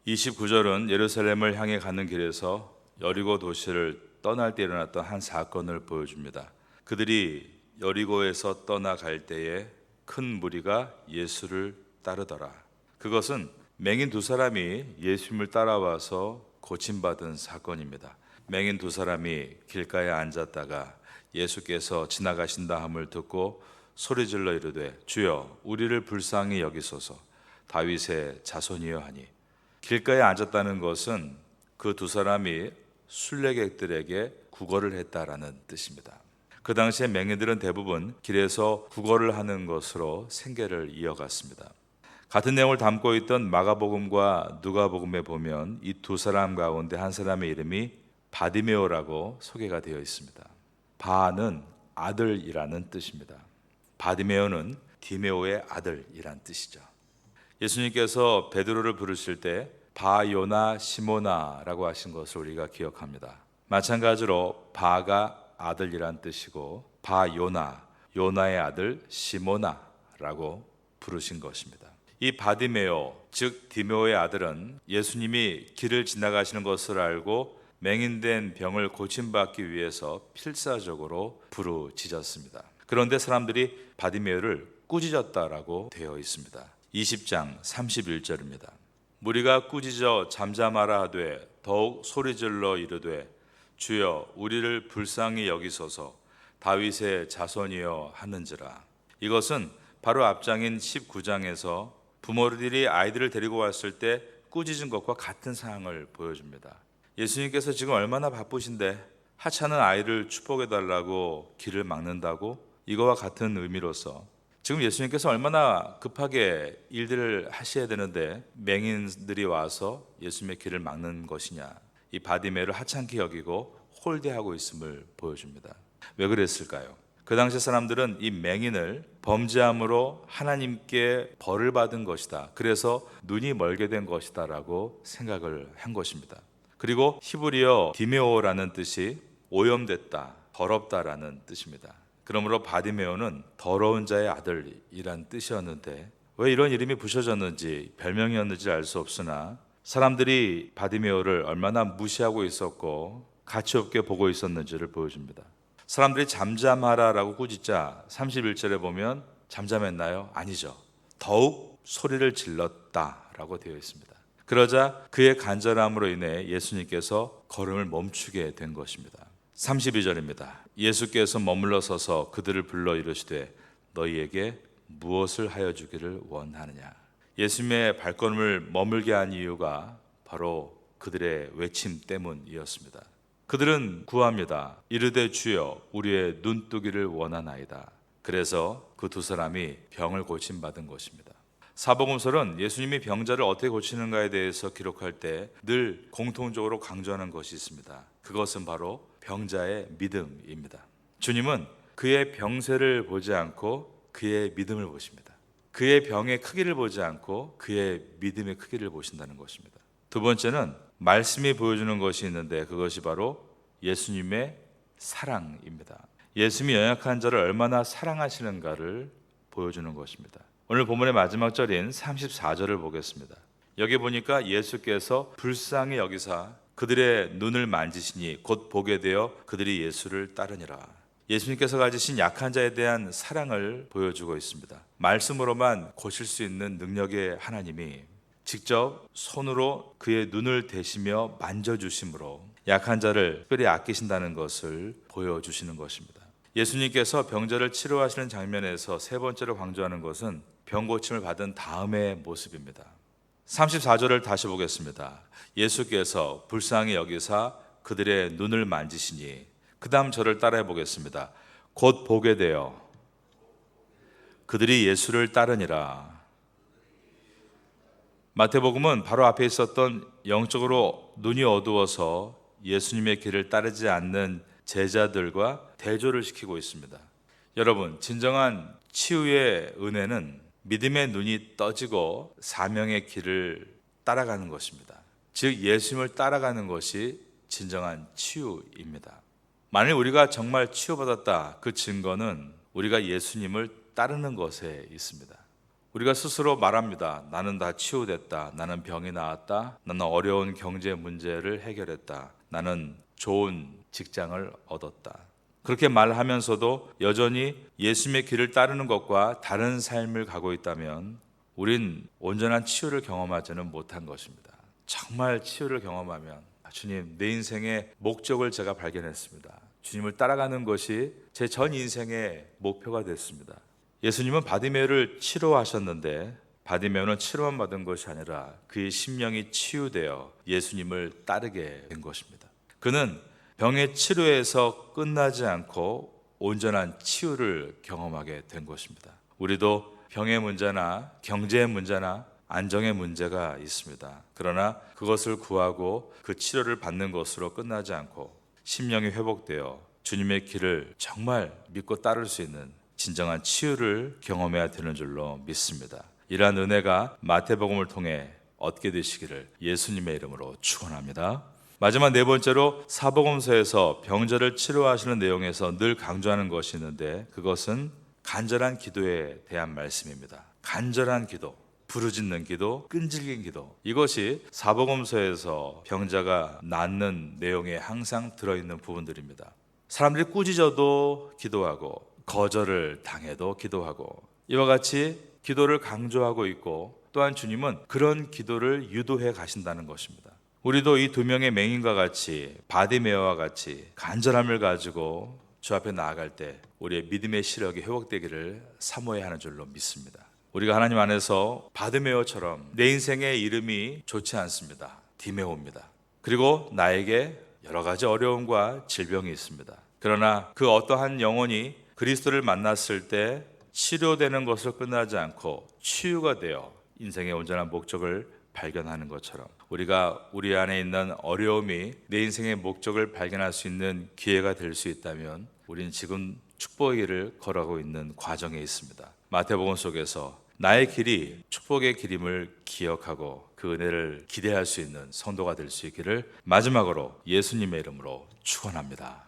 29절은 예루살렘을 향해 가는 길에서 여리고 도시를 떠날 때 일어났던 한 사건을 보여줍니다. 그들이 여리고에서 떠나갈 때에 큰 무리가 예수를 따르더라. 그것은 맹인 두 사람이 예수님을 따라와서 고침받은 사건입니다. 맹인 두 사람이 길가에 앉았다가 예수께서 지나가신다 함을 듣고 소리질러 이르되 주여 우리를 불쌍히 여기소서 다윗의 자손이여 하니, 길가에 앉았다는 것은 그 두 사람이 순례객들에게 구걸을 했다라는 뜻입니다. 그 당시에 맹인들은 대부분 길에서 구걸을 하는 것으로 생계를 이어갔습니다. 같은 내용을 담고 있던 마가복음과 누가복음에 보면 이 두 사람 가운데 한 사람의 이름이 바디메오라고 소개가 되어 있습니다. 바는 아들이라는 뜻입니다. 바디메오는 디메오의 아들이란 뜻이죠. 예수님께서 베드로를 부르실 때 바요나 시모나라고 하신 것을 우리가 기억합니다. 마찬가지로 바가 아들이란 뜻이고 바요나, 요나의 아들 시모나라고 부르신 것입니다. 이 바디메오, 즉 디메오의 아들은 예수님이 길을 지나가시는 것을 알고 맹인된 병을 고침받기 위해서 필사적으로 부르짖었습니다. 그런데 사람들이 바디메오를 꾸짖었다라고 되어 있습니다. 20장 31절입니다. 무리가 꾸짖어 잠잠하라 하되 더욱 소리질러 이르되 주여 우리를 불쌍히 여기소서 다윗의 자손이여 하는지라. 이것은 바로 앞장인 19장에서 부모들이 아이들을 데리고 왔을 때 꾸짖은 것과 같은 상황을 보여줍니다. 예수님께서 지금 얼마나 바쁘신데 하찮은 아이를 축복해달라고 길을 막는다고? 이거와 같은 의미로서 지금 예수님께서 얼마나 급하게 일들을 하셔야 되는데 맹인들이 와서 예수님의 길을 막는 것이냐, 이 바디메를 하찮게 여기고 홀대하고 있음을 보여줍니다. 왜 그랬을까요? 그 당시 사람들은 이 맹인을 범죄함으로 하나님께 벌을 받은 것이다, 그래서 눈이 멀게 된 것이다 라고 생각을 한 것입니다. 그리고 히브리어 디메오라는 뜻이 오염됐다, 더럽다라는 뜻입니다. 그러므로 바디메오는 더러운 자의 아들이란 뜻이었는데 왜 이런 이름이 붙여졌는지, 별명이었는지 알 수 없으나 사람들이 바디메오를 얼마나 무시하고 있었고 가치 없게 보고 있었는지를 보여줍니다. 사람들이 잠잠하라라고 꾸짖자 31절에 보면 잠잠했나요? 아니죠. 더욱 소리를 질렀다라고 되어 있습니다. 그러자 그의 간절함으로 인해 예수님께서 걸음을 멈추게 된 것입니다. 32절입니다. 예수께서 머물러 서서 그들을 불러 이르시되 너희에게 무엇을 하여 주기를 원하느냐. 예수님의 발걸음을 머물게 한 이유가 바로 그들의 외침 때문이었습니다. 그들은 구합니다. 이르되 주여 우리의 눈뜨기를 원하나이다. 그래서 그 두 사람이 병을 고침받은 것입니다. 사복음서는 예수님이 병자를 어떻게 고치는가에 대해서 기록할 때 늘 공통적으로 강조하는 것이 있습니다. 그것은 바로 병자의 믿음입니다. 주님은 그의 병세를 보지 않고 그의 믿음을 보십니다. 그의 병의 크기를 보지 않고 그의 믿음의 크기를 보신다는 것입니다. 두 번째는 말씀이 보여주는 것이 있는데 그것이 바로 예수님의 사랑입니다. 예수님이 연약한 자를 얼마나 사랑하시는가를 보여주는 것입니다. 오늘 본문의 마지막 절인 34절을 보겠습니다. 여기 보니까 예수께서 불쌍히 여기사 그들의 눈을 만지시니 곧 보게 되어 그들이 예수를 따르니라. 예수님께서 가지신 약한 자에 대한 사랑을 보여주고 있습니다. 말씀으로만 고칠 수 있는 능력의 하나님이 직접 손으로 그의 눈을 대시며 만져주심으로 약한 자를 특별히 아끼신다는 것을 보여주시는 것입니다. 예수님께서 병자를 치료하시는 장면에서 세 번째로 강조하는 것은 병 고침을 받은 다음의 모습입니다. 34절을 다시 보겠습니다. 예수께서 불쌍히 여기사 그들의 눈을 만지시니, 그 다음 절을 따라해 보겠습니다. 곧 보게 되어 그들이 예수를 따르니라. 마태복음은 바로 앞에 있었던 영적으로 눈이 어두워서 예수님의 길을 따르지 않는 제자들과 대조를 시키고 있습니다. 여러분, 진정한 치유의 은혜는 믿음의 눈이 떠지고 사명의 길을 따라가는 것입니다. 즉 예수님을 따라가는 것이 진정한 치유입니다. 만일 우리가 정말 치유받았다, 그 증거는 우리가 예수님을 따르는 것에 있습니다. 우리가 스스로 말합니다. 나는 다 치유됐다. 나는 병이 나았다. 나는 어려운 경제 문제를 해결했다. 나는 좋은 직장을 얻었다. 그렇게 말하면서도 여전히 예수님의 길을 따르는 것과 다른 삶을 가고 있다면 우린 온전한 치유를 경험하지는 못한 것입니다. 정말 치유를 경험하면 주님, 내 인생의 목적을 제가 발견했습니다. 주님을 따라가는 것이 제 전 인생의 목표가 됐습니다. 예수님은 바디메오를 치료하셨는데 바디메오는 치료만 받은 것이 아니라 그의 심령이 치유되어 예수님을 따르게 된 것입니다. 그는 병의 치료에서 끝나지 않고 온전한 치유를 경험하게 된 것입니다. 우리도 병의 문제나 경제의 문제나 안정의 문제가 있습니다. 그러나 그것을 구하고 그 치료를 받는 것으로 끝나지 않고 심령이 회복되어 주님의 길을 정말 믿고 따를 수 있는 진정한 치유를 경험해야 되는 줄로 믿습니다. 이러한 은혜가 마태복음을 통해 얻게 되시기를 예수님의 이름으로 축원합니다. 마지막 네 번째로 사복음서에서 병자를 치료하시는 내용에서 늘 강조하는 것이 있는데 그것은 간절한 기도에 대한 말씀입니다. 간절한 기도, 부르짖는 기도, 끈질긴 기도, 이것이 사복음서에서 병자가 낫는 내용에 항상 들어있는 부분들입니다. 사람들이 꾸짖어도 기도하고 거절을 당해도 기도하고 이와 같이 기도를 강조하고 있고 또한 주님은 그런 기도를 유도해 가신다는 것입니다. 우리도 이 두 명의 맹인과 같이 바디메오와 같이 간절함을 가지고 주 앞에 나아갈 때 우리의 믿음의 시력이 회복되기를 사모해야 하는 줄로 믿습니다. 우리가 하나님 안에서 바디메오처럼 내 인생의 이름이 좋지 않습니다. 디메오입니다. 그리고 나에게 여러 가지 어려움과 질병이 있습니다. 그러나 그 어떠한 영혼이 그리스도를 만났을 때 치료되는 것을 끝나지 않고 치유가 되어 인생의 온전한 목적을 발견하는 것처럼 우리가 우리 안에 있는 어려움이 내 인생의 목적을 발견할 수 있는 기회가 될 수 있다면 우리는 지금 축복의 길을 걸어가고 있는 과정에 있습니다. 마태복음 속에서 나의 길이 축복의 길임을 기억하고 그 은혜를 기대할 수 있는 성도가 될 수 있기를 마지막으로 예수님의 이름으로 축원합니다.